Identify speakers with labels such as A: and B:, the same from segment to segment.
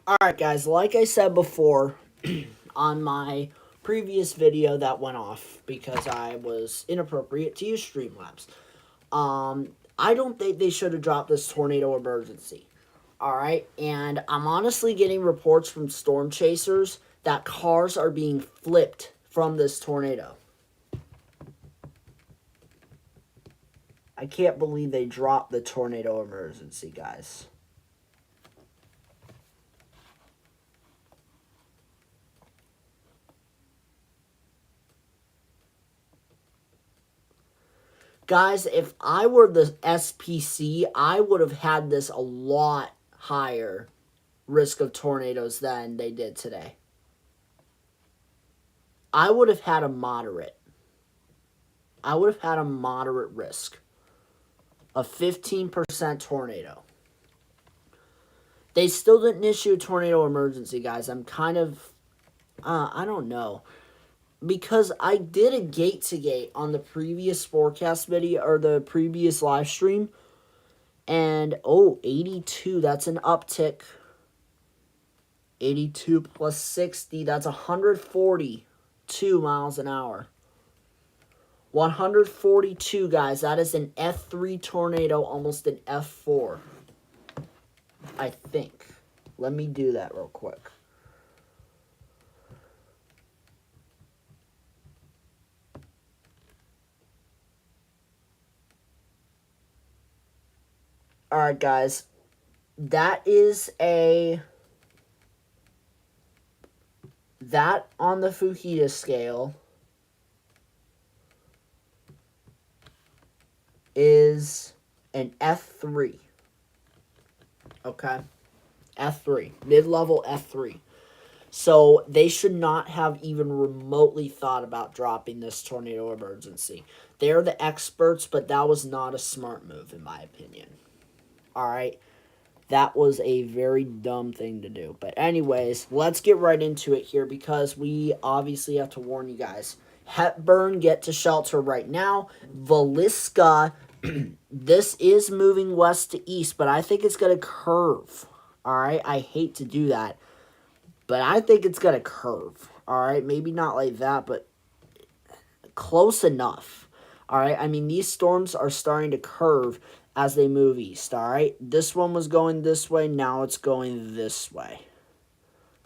A: Alright guys, like I said before on my previous video that went off because I was inappropriate to use Streamlabs. I don't think they should have dropped this tornado emergency. Alright, and I'm honestly getting reports from storm chasers that cars are being flipped from this tornado. I can't believe they dropped the tornado emergency, guys. Guys, if I were the SPC, I would have had this a lot higher risk of tornadoes than they did today. I would have had a moderate. I would have had a moderate risk of 15% tornado. They still didn't issue a tornado emergency, guys. I'm kind of, I don't know. Because I did a gate-to-gate on the previous forecast video, or the previous live stream. And, 82, that's an uptick. 82 plus 60, that's 142 miles an hour. 142, guys, that is an F3 tornado, almost an F4. I think. Let me do that real quick. Alright, guys. That is a... That on the Fujita scale is an F3. Okay? F3. Mid-level F3. So they should not have even remotely thought about dropping this tornado emergency. They're the experts, but that was not a smart move, in my opinion. Alright? That was a very dumb thing to do. But anyways, let's get right into it here because we obviously have to warn you guys. Hepburn, get to shelter right now. Villisca, this is moving west to east, but I think it's going to curve. Alright? I hate to do that. But I think it's going to curve. Alright? Maybe not like that, but close enough. Alright? I mean, these storms are starting to curve as they move east, alright? This one was going this way, now it's going this way.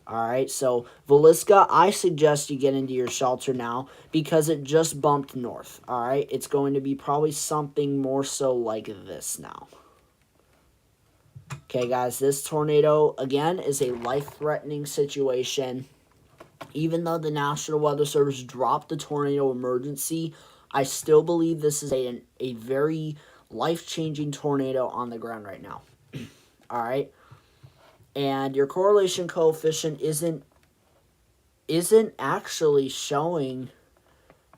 A: Alright, so Villisca, I suggest you get into your shelter now because it just bumped north, alright? It's going to be probably something more so like this now. Okay, guys, this tornado, again, is a life-threatening situation. Even though the National Weather Service dropped the tornado emergency, I still believe this is a very life-changing tornado on the ground right now. Alright? And your correlation coefficient isn't actually showing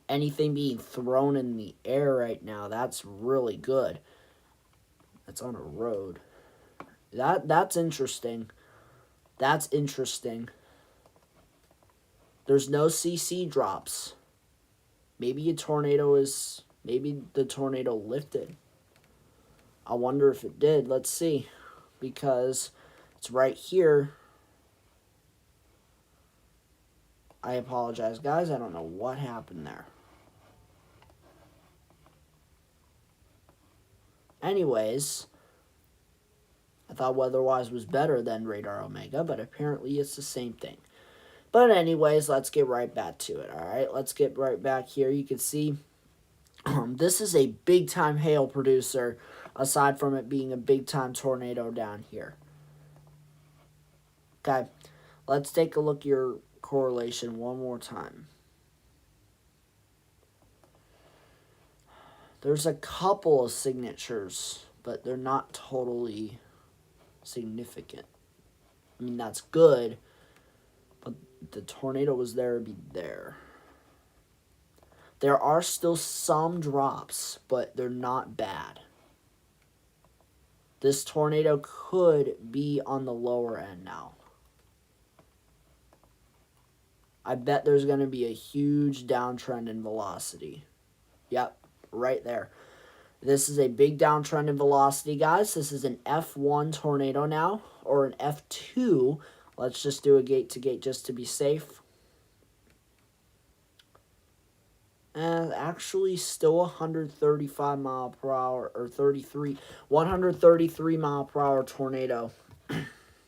A: anything being thrown in the air right now. That's really good. That's on a road. That's interesting. That's interesting. There's no CC drops. Maybe the tornado lifted. I wonder if it did. Let's see. Because it's right here. I apologize, guys. I don't know what happened there. Anyways, I thought WeatherWise was better than Radar Omega, but apparently it's the same thing. But anyways, let's get right back to it, alright? Let's get right back here. You can see this is a big-time hail producer, aside from it being a big-time tornado down here. Okay, let's take a look at your correlation one more time. There's a couple of signatures, but they're not totally significant. I mean, that's good, but the tornado was there to be there. There are still some drops, but they're not bad. This tornado could be on the lower end now. I bet there's going to be a huge downtrend in velocity. Yep, right there. This is a big downtrend in velocity, guys. This is an F1 tornado now, or an F2. Let's just do a gate to gate just to be safe. And actually still 135 mile per hour, or 133 mile per hour tornado.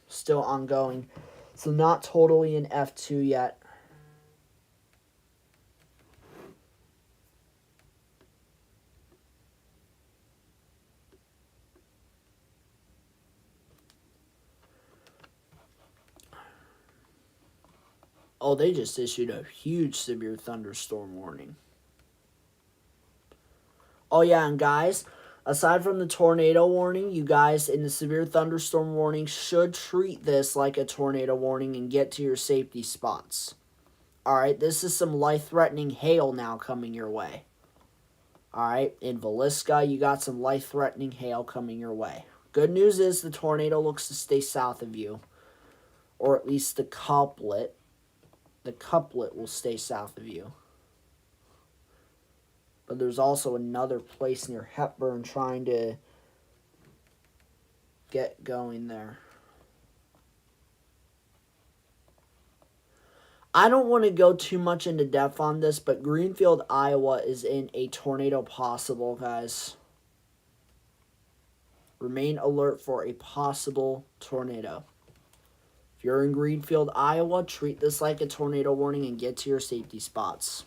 A: Still ongoing. So not totally in F2 yet. Oh, they just issued a huge severe thunderstorm warning. Oh, yeah, and guys, aside from the tornado warning, you guys in the severe thunderstorm warning should treat this like a tornado warning and get to your safety spots. Alright, this is some life-threatening hail now coming your way. Alright, in Villisca, you got some life-threatening hail coming your way. Good news is the tornado looks to stay south of you. Or at least the couplet. The couplet will stay south of you. But there's also another place near Hepburn trying to get going there. I don't want to go too much into depth on this, but Greenfield, Iowa is in a tornado possible, guys. Remain alert for a possible tornado. If you're in Greenfield, Iowa, treat this like a tornado warning and get to your safety spots.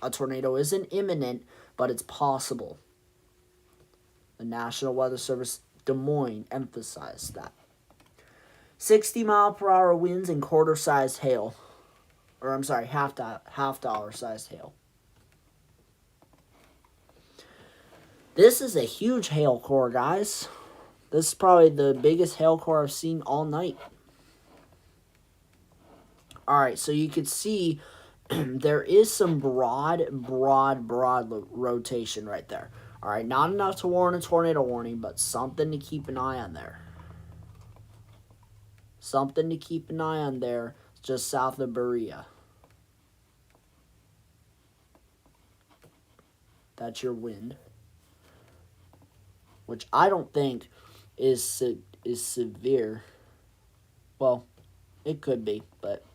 A: A tornado isn't imminent, but it's possible. The National Weather Service Des Moines emphasized that. 60 mile per hour winds and quarter-sized hail. Or I'm sorry, half dollar sized hail. This is a huge hail core, guys. This is probably the biggest hail core I've seen all night. Alright, so you can see there is some broad rotation right there. Alright, not enough to warrant a tornado warning, but something to keep an eye on there. Something to keep an eye on there, just south of Berea. That's your wind. Which I don't think is severe. Well, it could be, but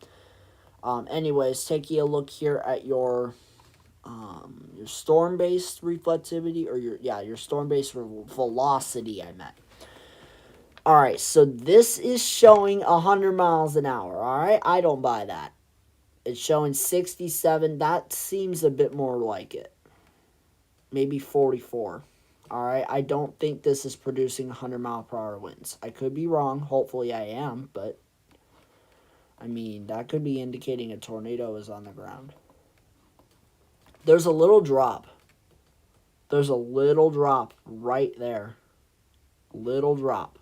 A: anyways, taking a look here at your storm-based reflectivity, or your storm-based velocity, I meant. Alright, so this is showing 100 miles an hour, alright? I don't buy that. It's showing 67. That seems a bit more like it. Maybe 44. Alright, I don't think this is producing 100 mile per hour winds. I could be wrong. Hopefully I am, but I mean, that could be indicating a tornado is on the ground. There's a little drop. There's a little drop right there. Little drop.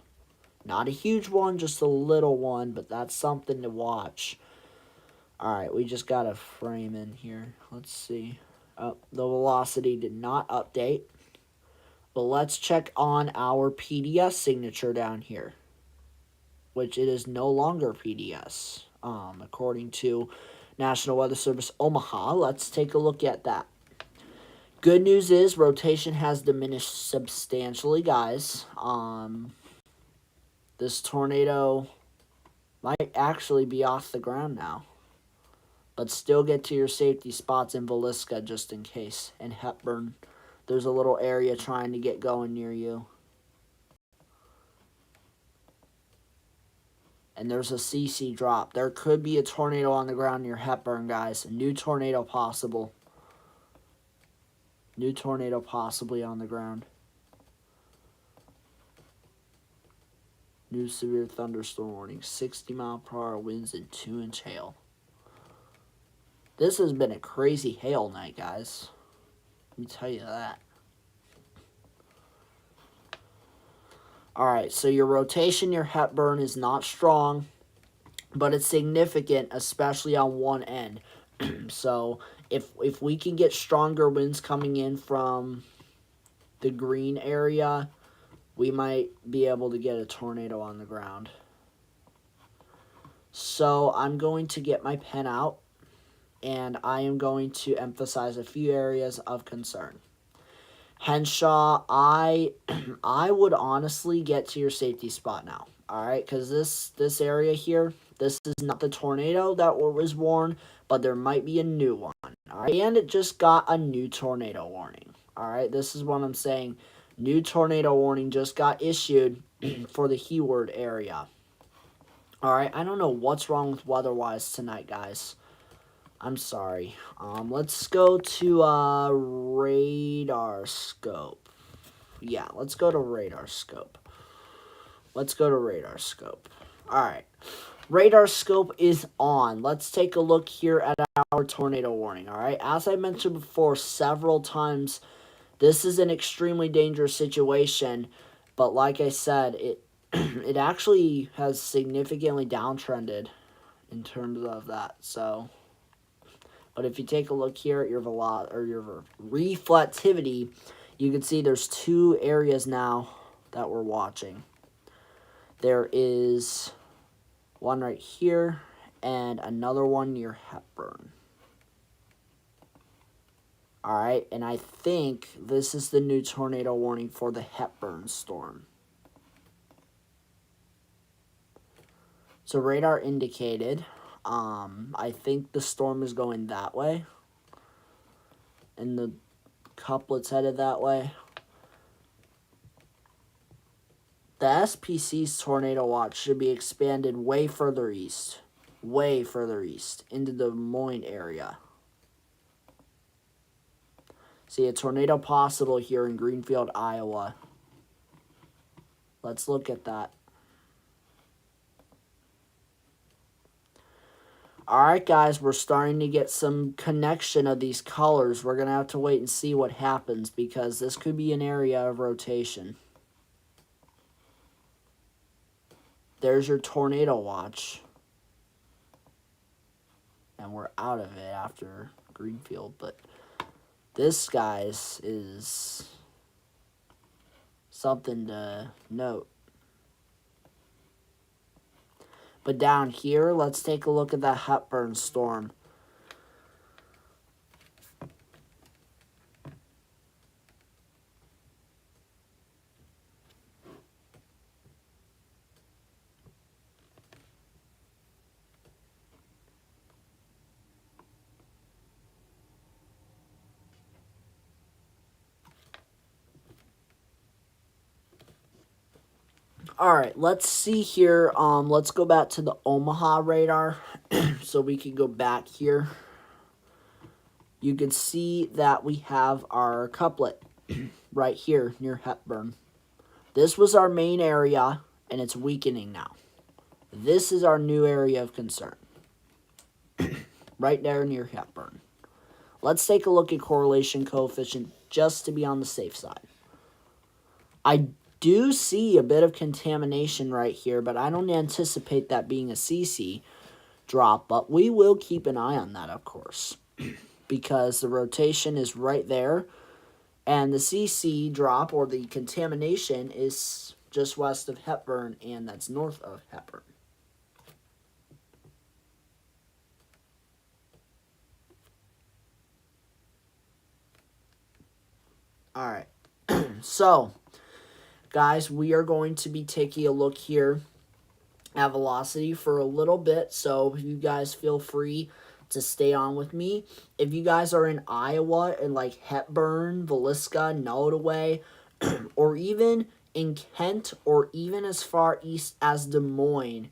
A: Not a huge one, just a little one, but that's something to watch. Alright, we just got a frame in here. Let's see. Oh, the velocity did not update. But let's check on our PDS signature down here, which it is no longer PDS. According to National Weather Service Omaha, let's take a look at that. Good news is rotation has diminished substantially, guys. This tornado might actually be off the ground now. But still get to your safety spots in Villisca just in case. And Hepburn, there's a little area trying to get going near you. And there's a CC drop. There could be a tornado on the ground near Hepburn, guys. A new tornado possible. New tornado possibly on the ground. New severe thunderstorm warning. 60 mile per hour winds and 2-inch hail. This has been a crazy hail night, guys. Let me tell you that. Alright, so your rotation, your Hepburn is not strong, but it's significant, especially on one end. So, if we can get stronger winds coming in from the green area, we might be able to get a tornado on the ground. So, I'm going to get my pen out, and I am going to emphasize a few areas of concern. Henshaw, I would honestly get to your safety spot now. All right, because this area here, this is not the tornado that was warned, but there might be a new one. All right, and it just got a new tornado warning. All right, this is what I'm saying. New tornado warning just got issued for the Hayward area. All right, I don't know what's wrong with weather-wise tonight, guys. I'm sorry. Let's go to radar scope. Yeah, let's go to radar scope. Let's go to radar scope. All right. Radar scope is on. Let's take a look here at our tornado warning, all right? As I mentioned before several times, this is an extremely dangerous situation, but like I said, it actually has significantly downtrended in terms of that. So, but if you take a look here at your your reflectivity, you can see there's two areas now that we're watching. There is one right here and another one near Hepburn. Alright, and I think this is the new tornado warning for the Hepburn storm. So radar indicated, I think the storm is going that way. And the couplet's headed that way. The SPC's tornado watch should be expanded way further east, into the Des Moines area. See a tornado possible here in Greenfield, Iowa. Let's look at that. Alright guys, we're starting to get some connection of these colors. We're going to have to wait and see what happens because this could be an area of rotation. There's your tornado watch. And we're out of it after Greenfield. But this, guys, is something to note. But down here, let's take a look at that Hepburn storm. Alright, let's see here. Let's go back to the Omaha radar. So we can go back here. You can see that we have our couplet right here near Hepburn. This was our main area, and it's weakening now. This is our new area of concern. Right there near Hepburn. Let's take a look at correlation coefficient just to be on the safe side. I do see a bit of contamination right here, but I don't anticipate that being a CC drop, but we will keep an eye on that, of course, because the rotation is right there, and the CC drop, or the contamination, is just west of Hepburn, and that's north of Hepburn. Alright, so guys, we are going to be taking a look here at velocity for a little bit, so you guys feel free to stay on with me. If you guys are in Iowa and like Hepburn, Villisca, Nottoway, or even in Kent, or even as far east as Des Moines,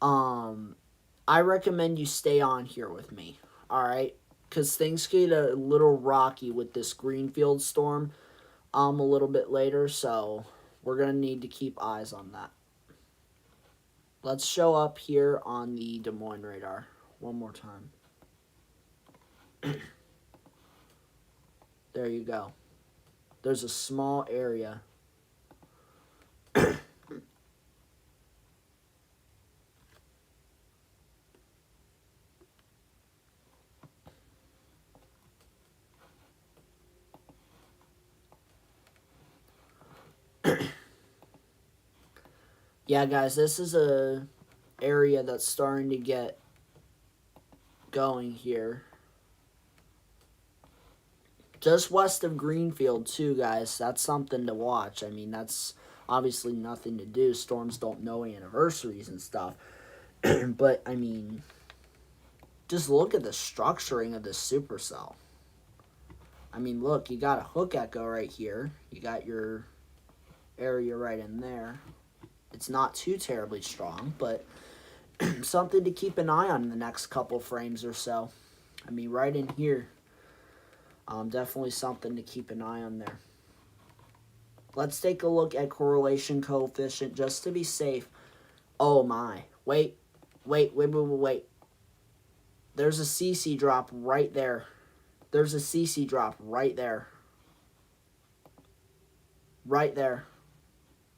A: I recommend you stay on here with me, alright? Because things get a little rocky with this Greenfield storm a little bit later, so we're going to need to keep eyes on that. Let's show up here on the Des Moines radar one more time. There you go. There's a small area. Yeah, guys, this is a area that's starting to get going here. Just west of Greenfield, too, guys. That's something to watch. I mean, that's Obviously, nothing to do. Storms don't know anniversaries and stuff. But, I mean, just look at the structuring of this supercell. I mean, look, you got a hook echo right here. You got your area right in there. It's not too terribly strong, but something to keep an eye on in the next couple frames or so. I mean, right in here, definitely something to keep an eye on there. Let's take a look at correlation coefficient just to be safe. Oh my. Wait. There's a CC drop right there. There's a CC drop right there. Right there.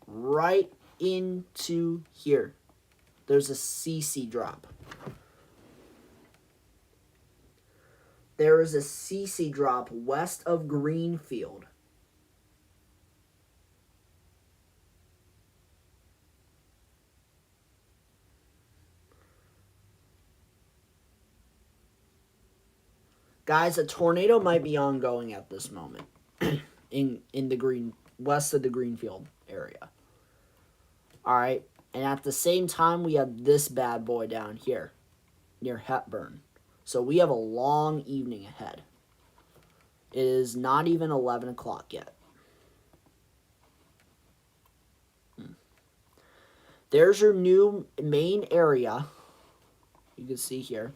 A: Right into here. There's a CC drop. There is a CC drop west of Greenfield. Guys, a tornado might be ongoing at this moment in the west of the Greenfield area. All right, and at the same time, we have this bad boy down here near Hepburn. So we have a long evening ahead. It is not even 11 o'clock yet. There's your new main area. You can see here.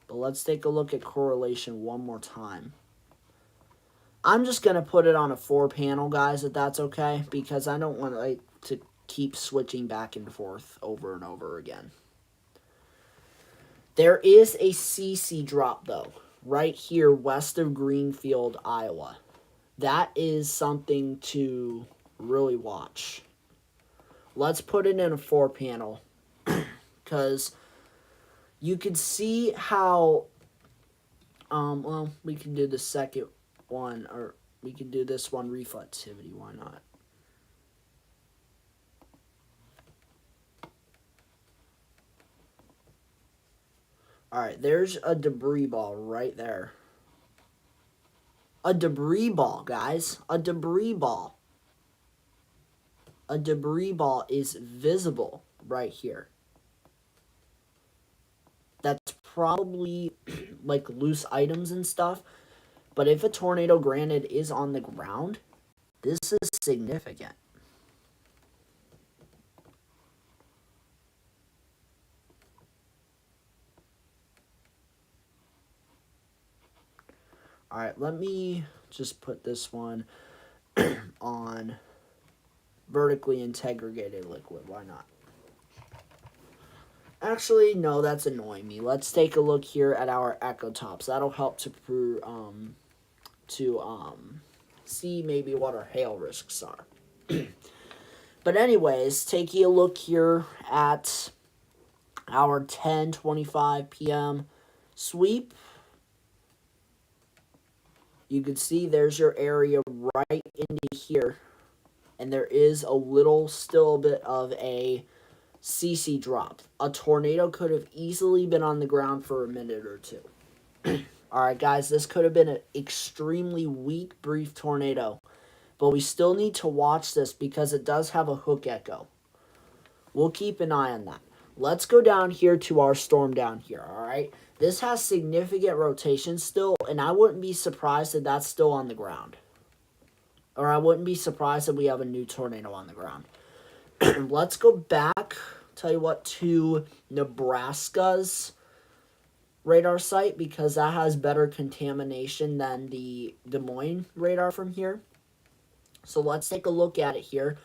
A: But let's take a look at correlation one more time. I'm just going to put it on a 4-panel, guys, if that's okay. Because I don't want to keep switching back and forth over and over again. There is a CC drop, though, right here west of Greenfield, Iowa. That is something to really watch. Let's put it in a 4-panel because you can see how, well, we can do the second one, or we can do this one, reflectivity, why not? Alright, there's a debris ball right there. A debris ball, guys. A debris ball. A debris ball is visible right here. That's probably like loose items and stuff. But if a tornado, granted, is on the ground, this is significant. Alright, let me just put this one on vertically integrated liquid. Why not? Actually, no, that's annoying me. Let's take a look here at our echo tops. That'll help to see maybe what our hail risks are. But anyways, taking a look here at our 10:25 p.m. sweep. You can see there's your area right into here. And there is still a bit of a CC drop. A tornado could have easily been on the ground for a minute or two. Alright, guys, this could have been an extremely weak, brief tornado. But we still need to watch this because it does have a hook echo. We'll keep an eye on that. Let's go down here to our storm down here, alright? This has significant rotation still, and I wouldn't be surprised if that's still on the ground. Or I wouldn't be surprised if we have a new tornado on the ground. Let's go back, tell you what, to Nebraska's radar site because that has better contamination than the Des Moines radar from here. So let's take a look at it here.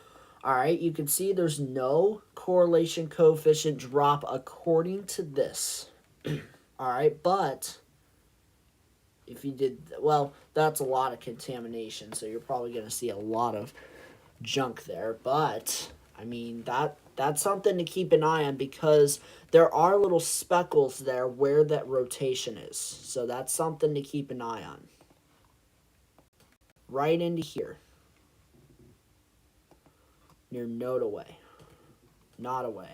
A: Alright, you can see there's no correlation coefficient drop according to this. Alright, but if you did, well, that's a lot of contamination, so you're probably going to see a lot of junk there. But, I mean, that's something to keep an eye on because there are little speckles there where that rotation is. So that's something to keep an eye on. Right into here. Near Nodaway. Nodaway.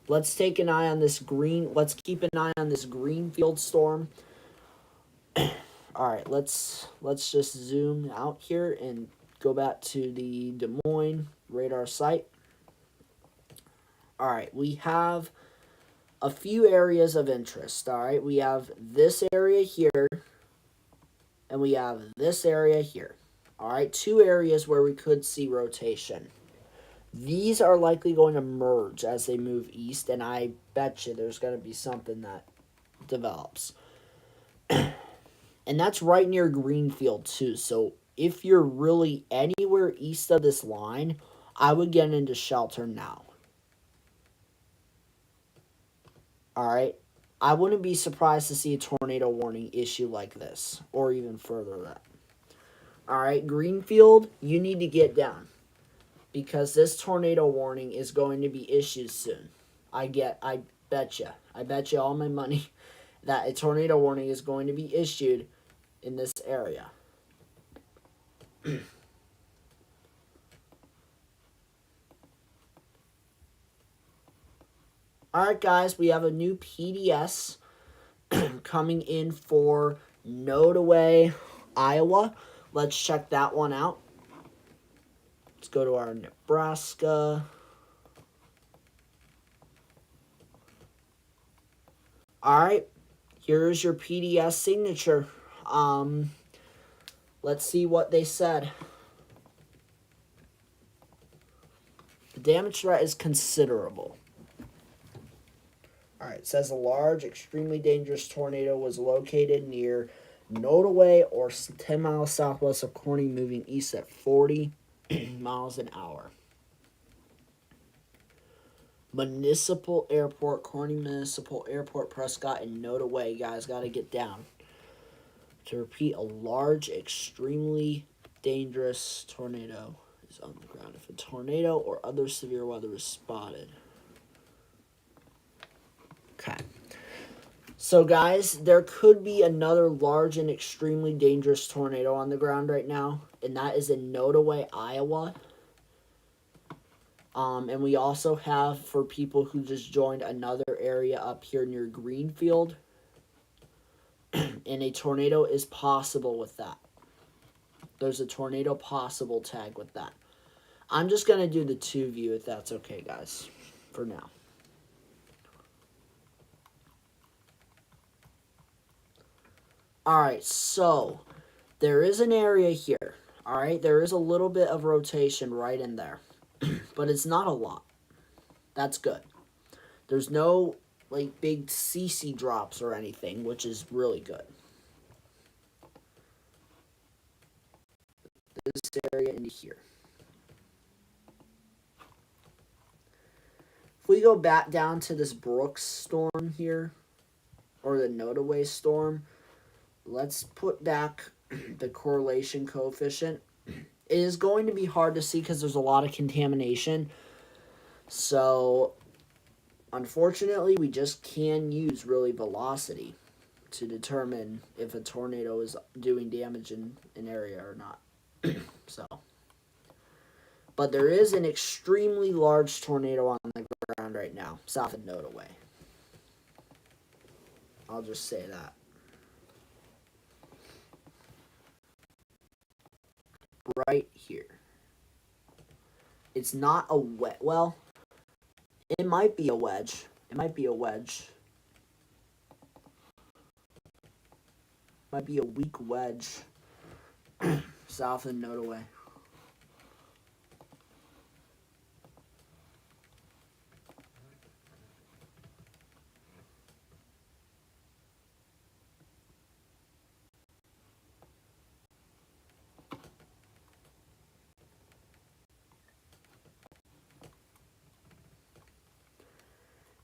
A: Let's take an eye on this let's keep an eye on this Greenfield storm. Alright, let's just zoom out here and go back to the Des Moines radar site. All right, we have a few areas of interest. All right, we have this area here, and we have this area here. All right, two areas where we could see rotation. These are likely going to merge as they move east, and I bet you there's going to be something that develops. And that's right near Greenfield, too. So if you're really anywhere east of this line, I would get into shelter now. All right? I wouldn't be surprised to see a tornado warning issue like this, or even further that. All right, Greenfield, you need to get down, because this tornado warning is going to be issued soon. I bet you all my money that a tornado warning is going to be issued in this area. Alright guys, we have a new PDS coming in for Nodaway, Iowa. Let's check that one out. Let's go to our Nebraska. Alright, here's your PDS signature. Let's see what they said. The damage threat is considerable. Alright, it says a large, extremely dangerous tornado was located near Nodaway or 10 miles southwest of Corning, moving east at 40 miles an hour. Municipal Airport, Corning Municipal Airport, Prescott, and Nodaway. Guys, got to get down. To repeat, a large, extremely dangerous tornado is on the ground. If a tornado or other severe weather is spotted. Okay. So, guys, there could be another large and extremely dangerous tornado on the ground right now, and that is in Nodaway, Iowa. And we also have, for people who just joined, another area up here near Greenfield. And a tornado is possible with that. There's a tornado possible tag with that. I'm just going to do the 2 view if that's okay, guys, for now. Alright, so there is an area here. Alright, there is a little bit of rotation right in there. But it's not a lot. That's good. There's no like big CC drops or anything, which is really good. This area into here. If we go back down to this Brooks storm here, or the Nodaway storm, let's put back the correlation coefficient. It is going to be hard to see because there's a lot of contamination. So, unfortunately, we just can use really velocity to determine if a tornado is doing damage in an area or not. But there is an extremely large tornado on the ground right now, south of Nodaway. I'll just say that. Right here. It's not a wedge. Well, it might be a wedge. It might be a wedge. Might be a weak wedge south of Nodaway.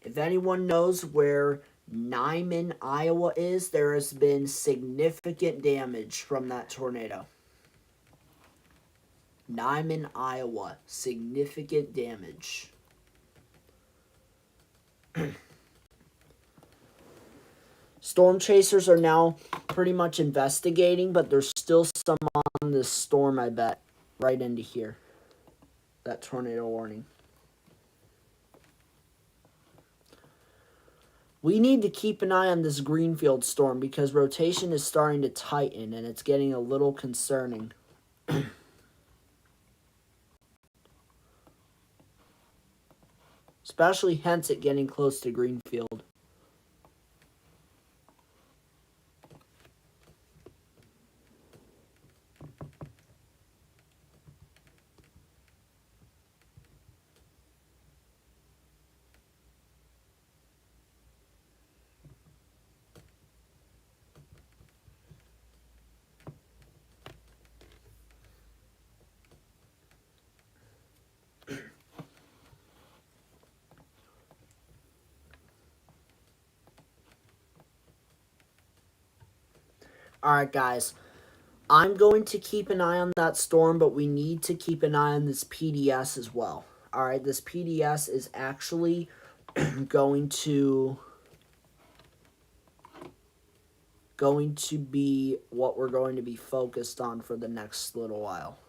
A: If anyone knows where Nyman, Iowa is, there has been significant damage from that tornado. Nyman, Iowa, significant damage. Storm chasers are now pretty much investigating, but there's still some on this storm, I bet, right into here. That tornado warning. We need to keep an eye on this Greenfield storm because rotation is starting to tighten and it's getting a little concerning. especially hence it getting close to Greenfield. Alright, guys. I'm going to keep an eye on that storm, but we need to keep an eye on this PDS as well. Alright, this PDS is actually going to be what we're going to be focused on for the next little while.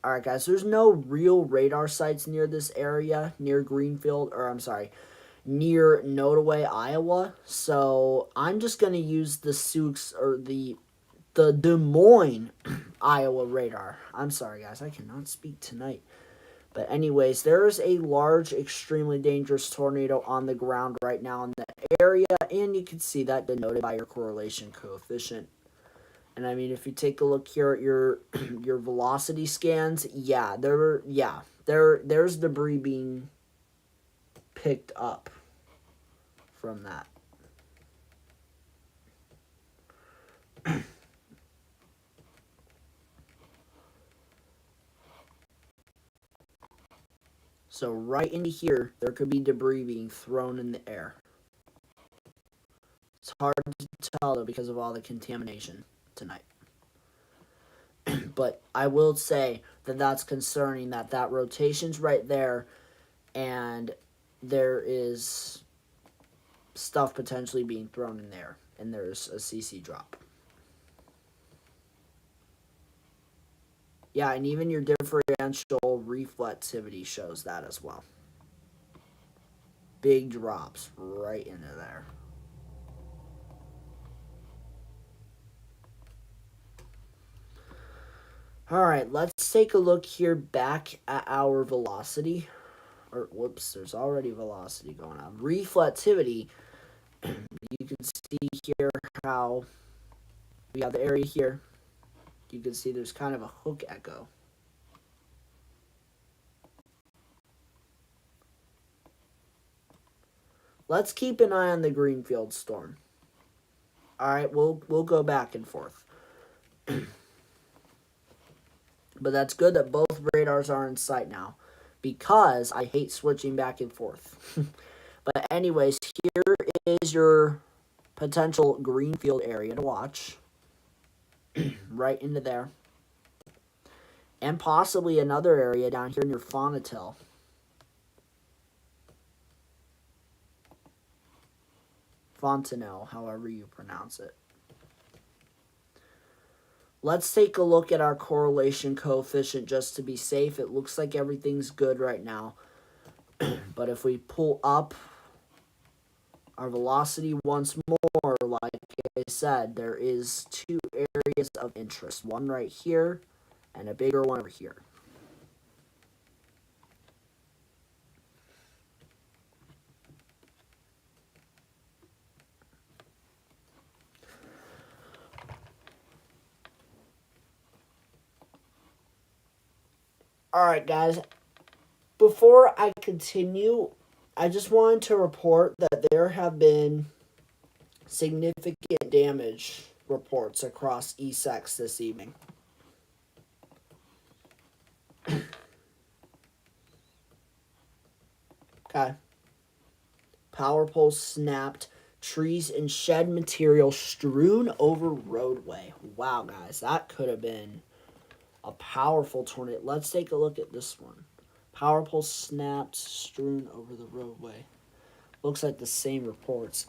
A: Alright, guys, there's no real radar sites near this area, near Greenfield, or I'm sorry, near Nodaway, Iowa. So I'm just going to use the Sioux, or the Des Moines, Iowa radar. I'm sorry, guys, I cannot speak tonight. But anyways, there is a large, extremely dangerous tornado on the ground right now in that area, and you can see that denoted by your correlation coefficient. And I mean, if you take a look here at your your velocity scans, there's debris being picked up from that. So right into here, there could be debris being thrown in the air. It's hard to tell, though, because of all the contamination tonight. But I will say that that's concerning, that rotation's right there, and there is stuff potentially being thrown in there, and there's a CC drop. Yeah, and even your differential reflectivity shows that as well. Big drops right into there. Alright, let's take a look here back at our velocity. Or, whoops, there's already velocity going on. Reflectivity, you can see here how we have the area here. You can see there's kind of a hook echo. Let's keep an eye on the Greenfield storm. Alright, we'll go back and forth. But that's good that both radars are in sight now, because I hate switching back and forth. But anyways, here is your potential Greenfield area to watch. Right into there. And possibly another area down here near Fontainebleau. Fontenelle, however you pronounce it. Let's take a look at our correlation coefficient just to be safe. It looks like everything's good right now. But if we pull up our velocity once more, like I said, there is two areas of interest. One right here and a bigger one over here. Alright, guys. Before I continue, I just wanted to report that there have been significant damage reports across Essex this evening. Okay. Power poles snapped. Trees and shed material strewn over roadway. Wow, guys. That could have been a powerful tornado. Let's take a look at this one. Power pole snapped, strewn over the roadway. Looks like the same reports.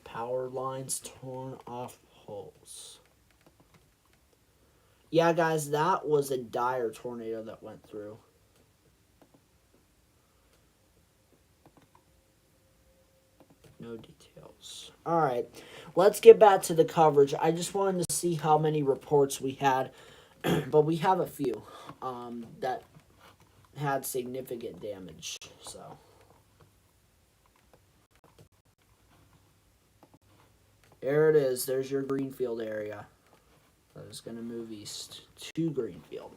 A: Power lines torn off poles. Yeah, guys, that was a dire tornado that went through. No details. Alright, let's get back to the coverage. I just wanted to see how many reports we had But we have a few that had significant damage. So there it is. There's your Greenfield area. I was going to move east to Greenfield.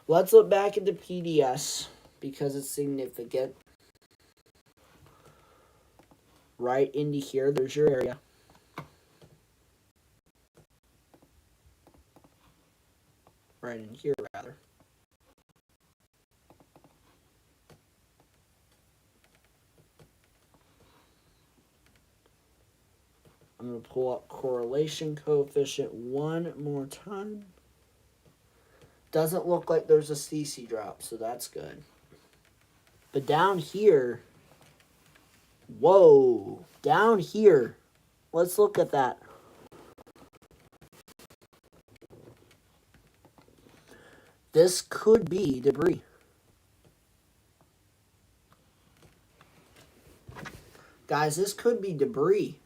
A: Let's look back at the PDS because it's significant. Right into here, there's your area. Right in here, rather. I'm going to pull up correlation coefficient one more time. Doesn't look like there's a CC drop, so that's good. But down here, whoa, down here, let's look at that. This could be debris. Guys, this could be debris.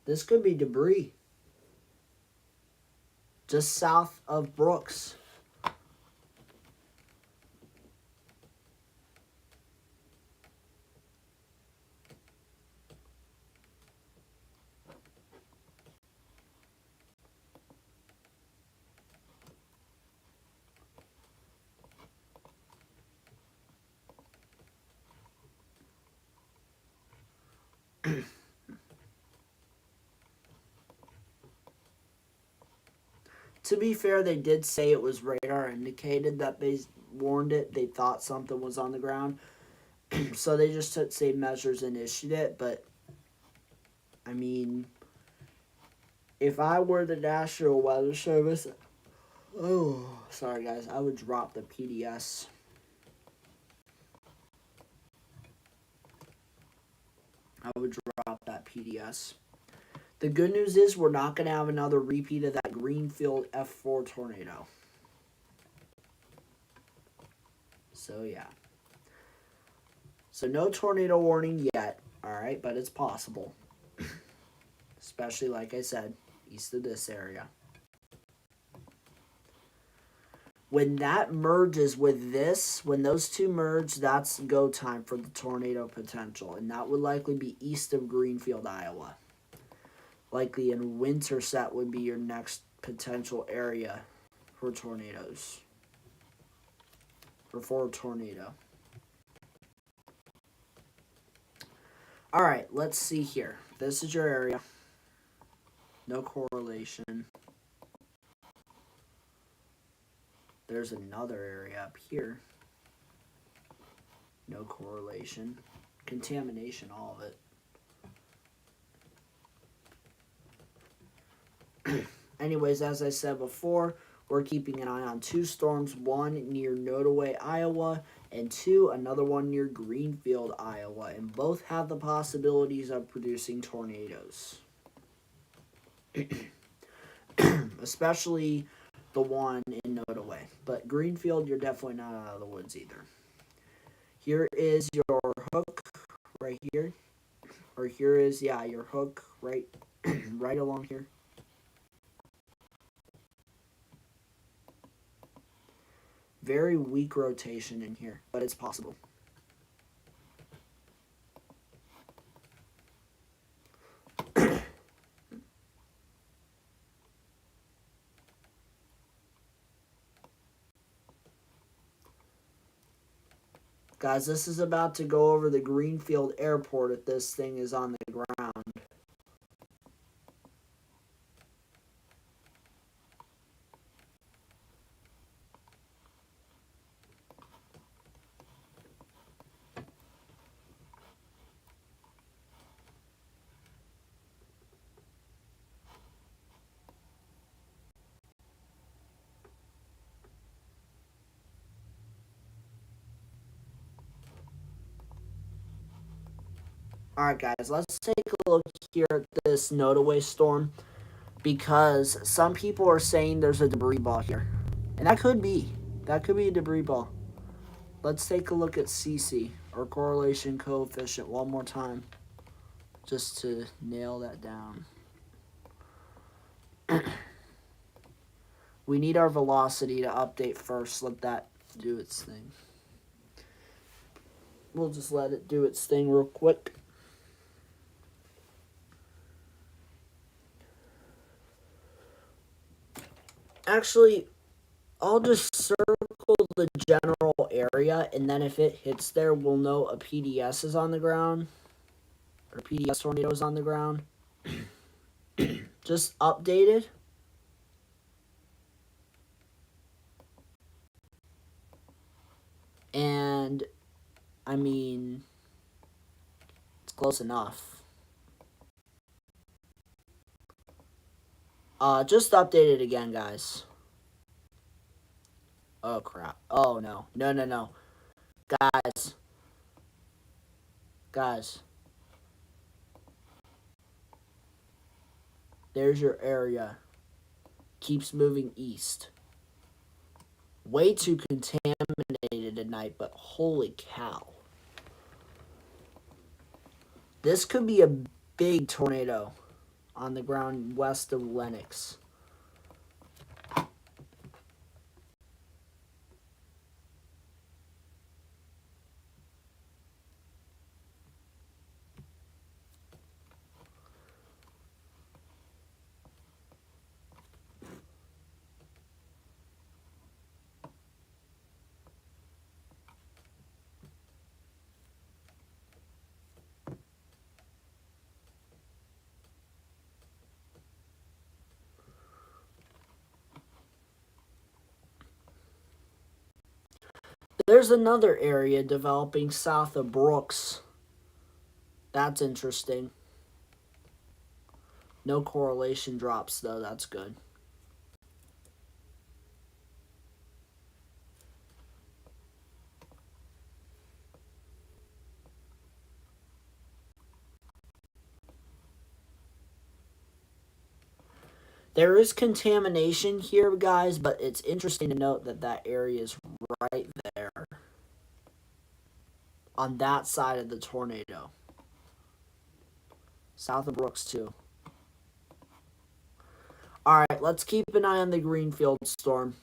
A: This could be debris. Just south of Brooks. To be fair, they did say it was radar indicated that they warned it. They thought something was on the ground. So they just took safe measures and issued it. But, I mean, if I were the National Weather Service, oh, sorry guys, I would drop the PDS. I would drop that PDS. The good news is we're not going to have another repeat of that Greenfield F4 tornado. So, yeah. So, no tornado warning yet, alright, but it's possible. Especially, like I said, east of this area. When that merges with this, when those two merge, that's go time for the tornado potential. And that would likely be east of Greenfield, Iowa. Likely in Winterset would be your next potential area for tornadoes. Or for a tornado. Alright, let's see here. This is your area. No correlation. There's another area up here. No correlation. Contamination, all of it. Anyways, as I said before, we're keeping an eye on two storms, one near Nodaway, Iowa, and two, another one near Greenfield, Iowa, and both have the possibilities of producing tornadoes. Especially the one in Nodaway. But Greenfield, you're definitely not out of the woods either. Here is your hook right here. Or here is, yeah, your hook right, right along here. Very weak rotation in here, but it's possible. Guys, this is about to go over the Greenfield Airport if this thing is on the ground. Alright guys, let's take a look here at this Nodaway storm, because some people are saying there's a debris ball here. And that could be. That could be a debris ball. Let's take a look at CC. or correlation coefficient one more time, just to nail that down. We need our velocity to update first. Let that do its thing. We'll just let it do its thing real quick. Actually, I'll just circle the general area, and then if it hits there, we'll know a PDS is on the ground, or PDS tornado is on the ground. Just updated. And, I mean, it's close enough. Just update it again, guys. Oh, crap. Oh, no. No, no, no. Guys. Guys. There's your area. Keeps moving east. Way too contaminated tonight, but holy cow. This could be a big tornado on the ground west of Lenox. There's another area developing south of Brooks. That's interesting. No correlation drops, though. That's good. There is contamination here, guys, but it's interesting to note that that area is right there. On that side of the tornado. South of Brooks, too. Alright, let's keep an eye on the Greenfield storm.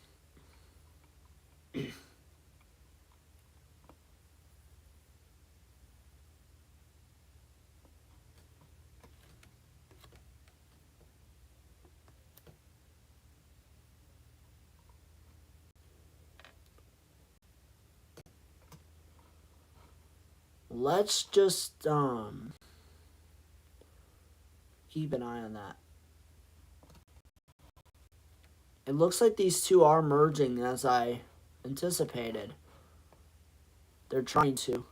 A: Let's just keep an eye on that. It looks like these two are merging as I anticipated. They're trying to.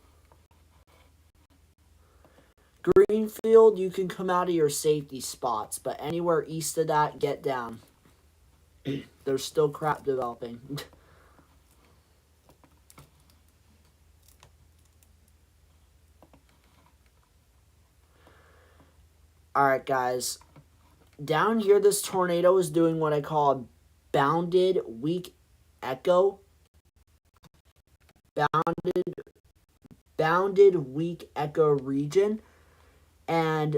A: Greenfield, you can come out of your safety spots, but anywhere east of that, get down. There's still crap developing. Alright, guys. Down here, this tornado is doing what I call a bounded weak echo. Bounded weak echo region. And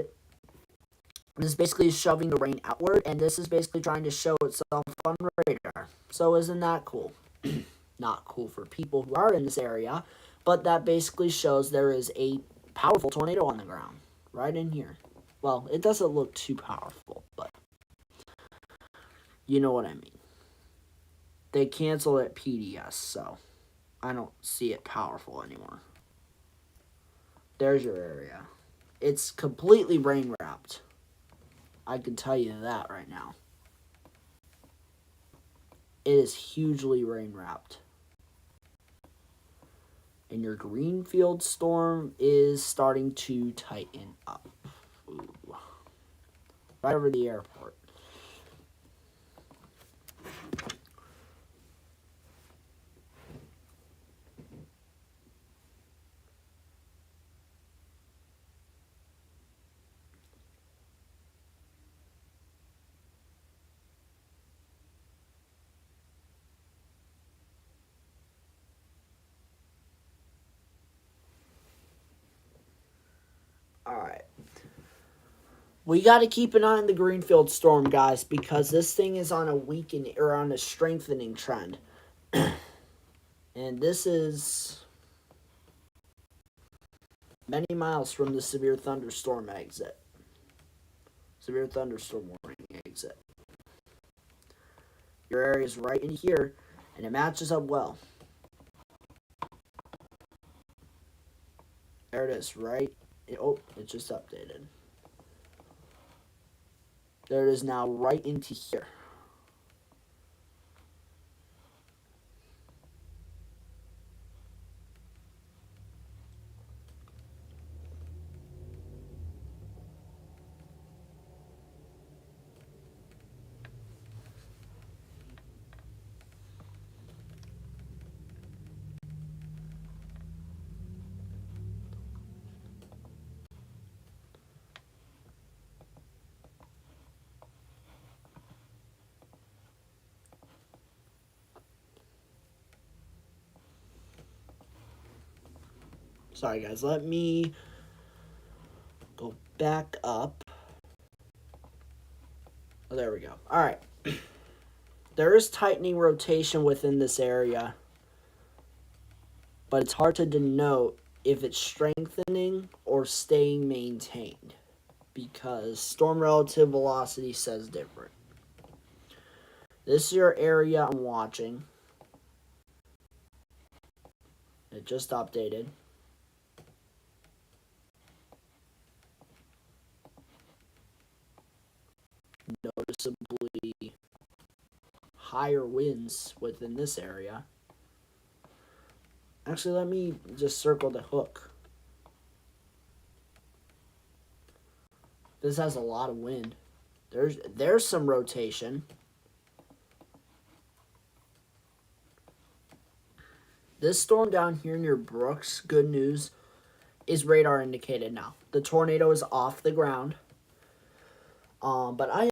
A: this basically is shoving the rain outward, and this is basically trying to show itself on radar. So isn't that cool? Not cool for people who are in this area, but that basically shows there is a powerful tornado on the ground right in here. Well, it doesn't look too powerful, but you know what I mean. They canceled at PDS, so I don't see it powerful anymore. There's your area. It's completely rain wrapped. I can tell you that right now. It is hugely rain wrapped. And your Greenfield storm is starting to tighten up. Ooh. Right over the airport. We got to keep an eye on the Greenfield storm, guys, because this thing is on a weakening or on a strengthening trend. And this is many miles from the severe thunderstorm exit. Severe thunderstorm warning exit. Your area is right in here, and it matches up well. There it is, right? It just updated. There it is now, right into here. Sorry, guys. Let me go back up. Oh, there we go. All right. There is tightening rotation within this area, but it's hard to denote if it's strengthening or staying maintained because storm relative velocity says different. This is your area I'm watching. It just updated. Noticeably higher winds within this area. Actually, let me just circle the hook. This has a lot of wind. There's some rotation. This storm down here near Brooks, good news, is radar indicated now. The tornado is off the ground. But I